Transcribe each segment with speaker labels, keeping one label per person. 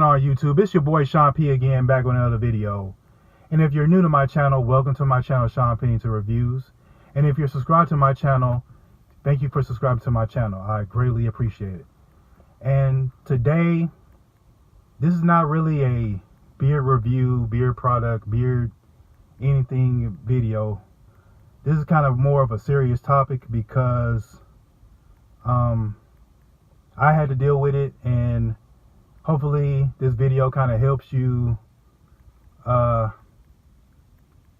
Speaker 1: going on, YouTube? It's your boy Shampoo again, back with another video. And if you're new to my channel, welcome to my channel, Shampoo into Reviews. And if you're subscribed to my channel, thank you for subscribing to my channel. I greatly appreciate it. And today, this is not really a beard review, beard product, beard anything video. This is kind of more of a serious topic because I had to deal with it, and hopefully this video kind of helps you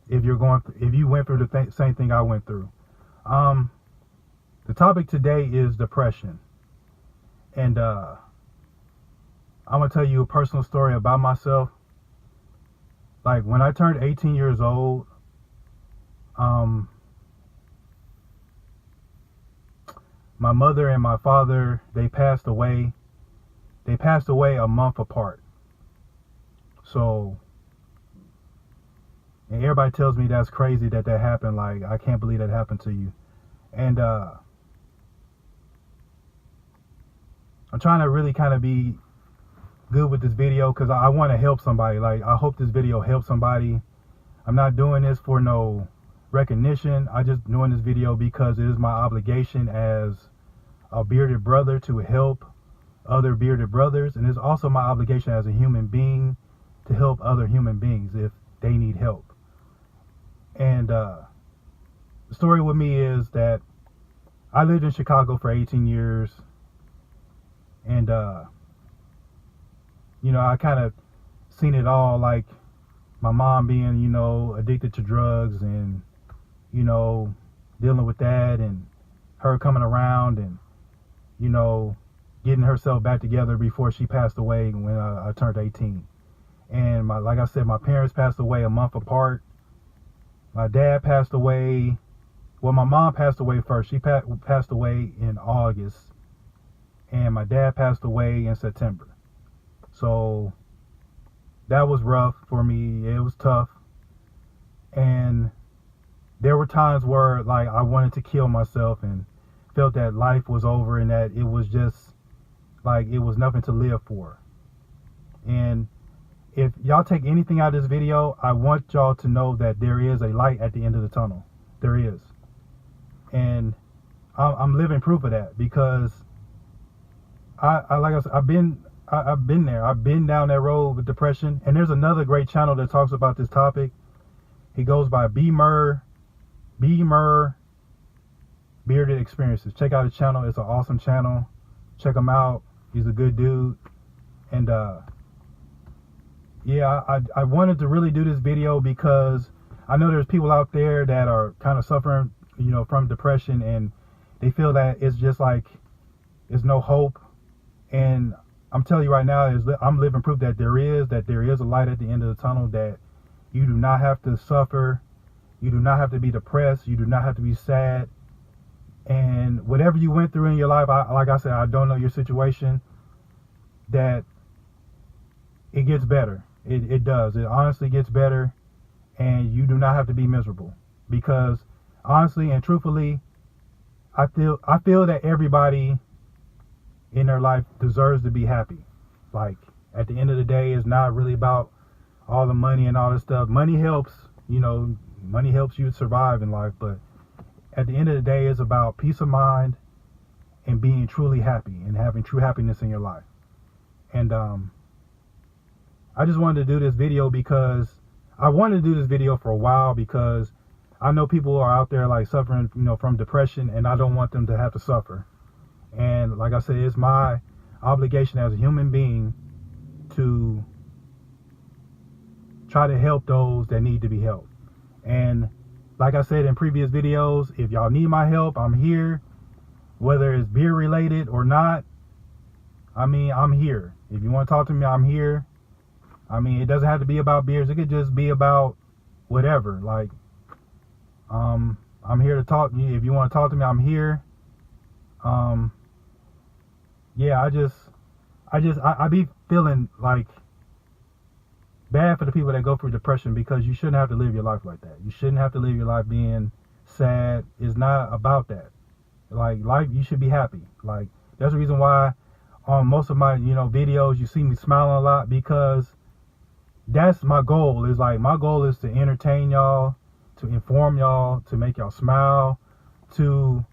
Speaker 1: if you went through the same thing I went through. The topic today is depression, and I'm gonna tell you a personal story about myself. Like when I turned 18 years old, my mother and my father, they passed away. They passed away a month apart. So, and everybody tells me that's crazy that happened. Like, I can't believe that happened to you. And I'm trying to really kind of be good with this video because I want to help somebody. Like, I hope this video helps somebody. I'm not doing this for no recognition. I just doing this video because it is my obligation as a bearded brother to help other bearded brothers, and it's also my obligation as a human being to help other human beings if they need help. And the story with me is that I lived in Chicago for 18 years, and you know, I kind of seen it all, like my mom being, you know, addicted to drugs, and you know, dealing with that, and her coming around and, you know, getting herself back together before she passed away when I turned 18. And like I said, my parents passed away a month apart. My dad passed away. Well, my mom passed away first. She passed away in August, and my dad passed away in September. So that was rough for me. It was tough. And there were times where, like, I wanted to kill myself and felt that life was over and that it was just like it was nothing to live for. And if y'all take anything out of this video, I want y'all to know that there is a light at the end of the tunnel. There is. And I'm living proof of that because like I said, I've been there. I've been down that road with depression. And there's another great channel that talks about this topic. He goes by Bearded Experiences. Check out his channel. It's an awesome channel. Check him out. He's a good dude. And yeah, I wanted to really do this video because I know there's people out there that are kind of suffering, you know, from depression, and they feel that it's just like there's no hope. And I'm telling you right now, I'm living proof that there is a light at the end of the tunnel, that you do not have to suffer. You do not have to be depressed. You do not have to be sad. And whatever you went through in your life, like I said, I don't know your situation, that it gets better. It does. It honestly gets better. And you do not have to be miserable. Because honestly and truthfully, I feel that everybody in their life deserves to be happy. Like, at the end of the day, it's not really about all the money and all this stuff. Money helps, you know, money helps you survive in life, but at the end of the day, it's about peace of mind and being truly happy and having true happiness in your life. And I just wanted to do this video because I wanted to do this video for a while, because I know people are out there like suffering, you know, from depression, and I don't want them to have to suffer. And like I said, it's my obligation as a human being to try to help those that need to be helped. And like I said in previous videos, if y'all need my help, I'm here. Whether it's beer related or not, I mean, I'm here. If you want to talk to me, I'm here. I mean, it doesn't have to be about beers. It could just be about whatever. Like, I'm here to talk to you. If you want to talk to me, I'm here. Yeah, I be feeling like bad for the people that go through depression, because you shouldn't have to live your life like that. You shouldn't have to live your life being sad. It's not about that. Like, life, you should be happy. Like, that's the reason why on most of my, videos, you see me smiling a lot because that's my goal. Is like, my goal is to entertain y'all, to inform y'all, to make y'all smile, to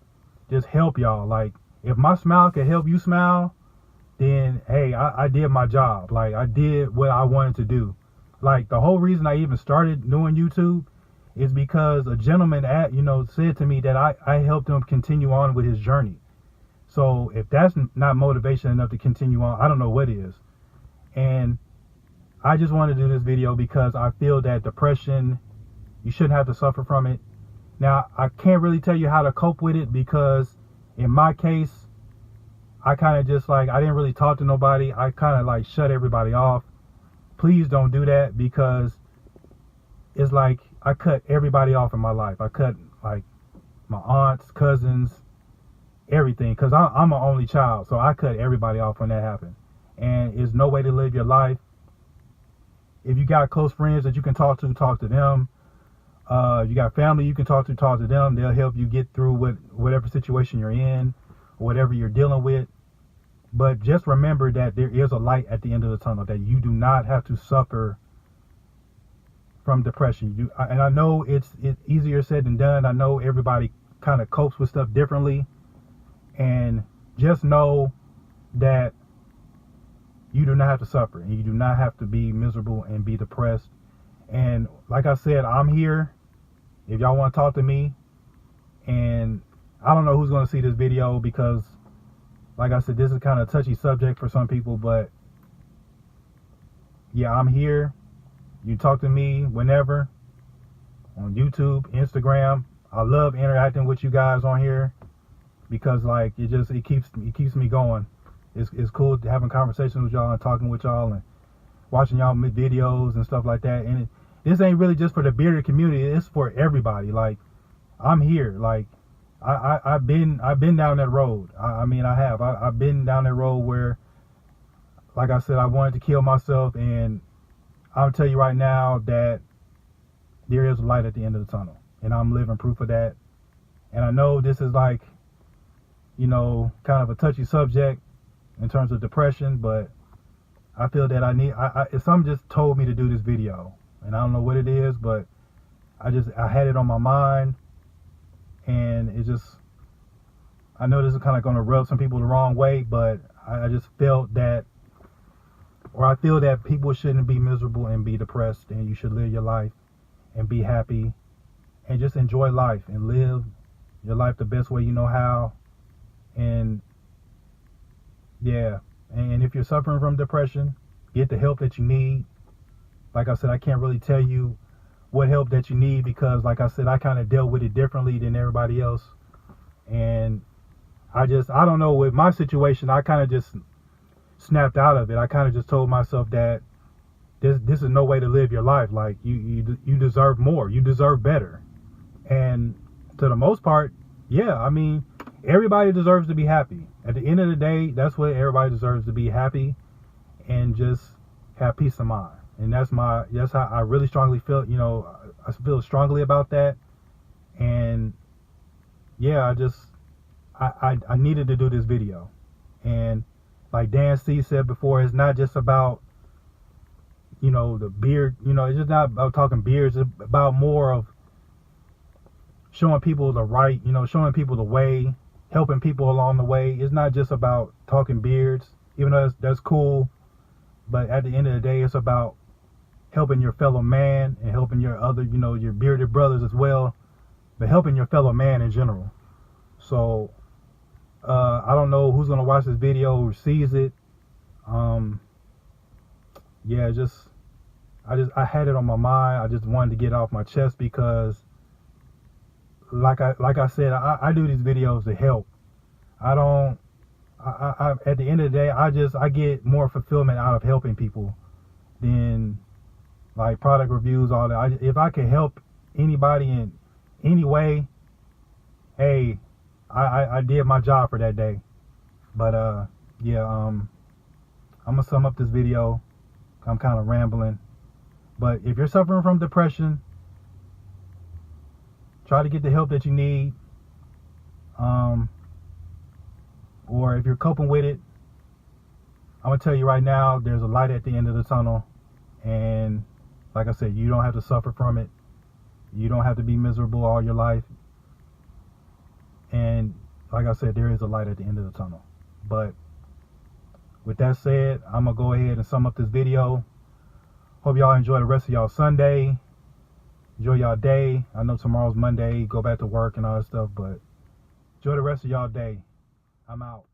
Speaker 1: just help y'all. Like, if my smile can help you smile, then hey, I did my job. Like, I did what I wanted to do. Like, the whole reason I even started doing YouTube is because a gentleman said to me that I helped him continue on with his journey. So if that's not motivation enough to continue on, I don't know what is. And I just wanted to do this video because I feel that depression, you shouldn't have to suffer from it. Now, I can't really tell you how to cope with it because in my case, I kind of just like, I didn't really talk to nobody. I kind of like shut everybody off. Please don't do that, because it's like I cut everybody off in my life. I cut like my aunts, cousins, everything, because I'm an only child. So I cut everybody off when that happened. And there's no way to live your life. If you got close friends that you can talk to them. You got family you can talk to them. They'll help you get through whatever situation you're in, whatever you're dealing with. But just remember that there is a light at the end of the tunnel, that you do not have to suffer from depression. And I know it's easier said than done. I know everybody kind of copes with stuff differently. And just know that you do not have to suffer, and you do not have to be miserable and be depressed. And like I said, I'm here if y'all want to talk to me. And I don't know who's going to see this video, because like I said, this is kind of a touchy subject for some people. But yeah, I'm here. You talk to me whenever on YouTube, Instagram. I love interacting with you guys on here, because like it keeps me going. It's cool having conversations with y'all and talking with y'all and watching y'all videos and stuff like that. And this ain't really just for the bearded community. It's for everybody. Like, I'm here. Like, I've been down that road. I've been down that road where, like I said, I wanted to kill myself, and I'll tell you right now that there is a light at the end of the tunnel, and I'm living proof of that. And I know this is like, kind of a touchy subject in terms of depression, but I feel that something just told me to do this video, and I don't know what it is, but I had it on my mind. And I know this is kind of going to rub some people the wrong way, but I just felt that, or I feel that people shouldn't be miserable and be depressed, and you should live your life and be happy and just enjoy life and live your life the best way you know how. And yeah, and if you're suffering from depression, get the help that you need. Like I said, I can't really tell you what help that you need, because like I said, I kind of dealt with it differently than everybody else. And I don't know, with my situation, I kind of just snapped out of it. I kind of just told myself that this is no way to live your life. Like, you deserve more, you deserve better. And to the most part, yeah, I mean, everybody deserves to be happy. At the end of the day, that's what everybody deserves, to be happy and just have peace of mind. And that's how I really strongly feel, I feel strongly about that. And yeah, I needed to do this video. And like Dan C said before, it's not just about, the beard, it's just not about talking beards. It's about more of showing people the right, showing people the way, helping people along the way. It's not just about talking beards, even though that's cool. But at the end of the day, it's about helping your fellow man and helping your other, your bearded brothers as well, but helping your fellow man in general. So I don't know who's gonna watch this video or sees it. Yeah, I had it on my mind. I just wanted to get it off my chest, because like I said, I do these videos to help. I at the end of the day, I get more fulfillment out of helping people than like product reviews, all that. If I can help anybody in any way, hey, I did my job for that day. But yeah, I'm gonna sum up this video. I'm kind of rambling, but if you're suffering from depression, try to get the help that you need. Or if you're coping with it, I'm gonna tell you right now, there's a light at the end of the tunnel, and like I said, you don't have to suffer from it. You don't have to be miserable all your life. And like I said, there is a light at the end of the tunnel. But with that said, I'm gonna go ahead and sum up this video. Hope y'all enjoy the rest of y'all Sunday. Enjoy y'all day. I know tomorrow's Monday, go back to work and all that stuff, but enjoy the rest of y'all day. I'm out.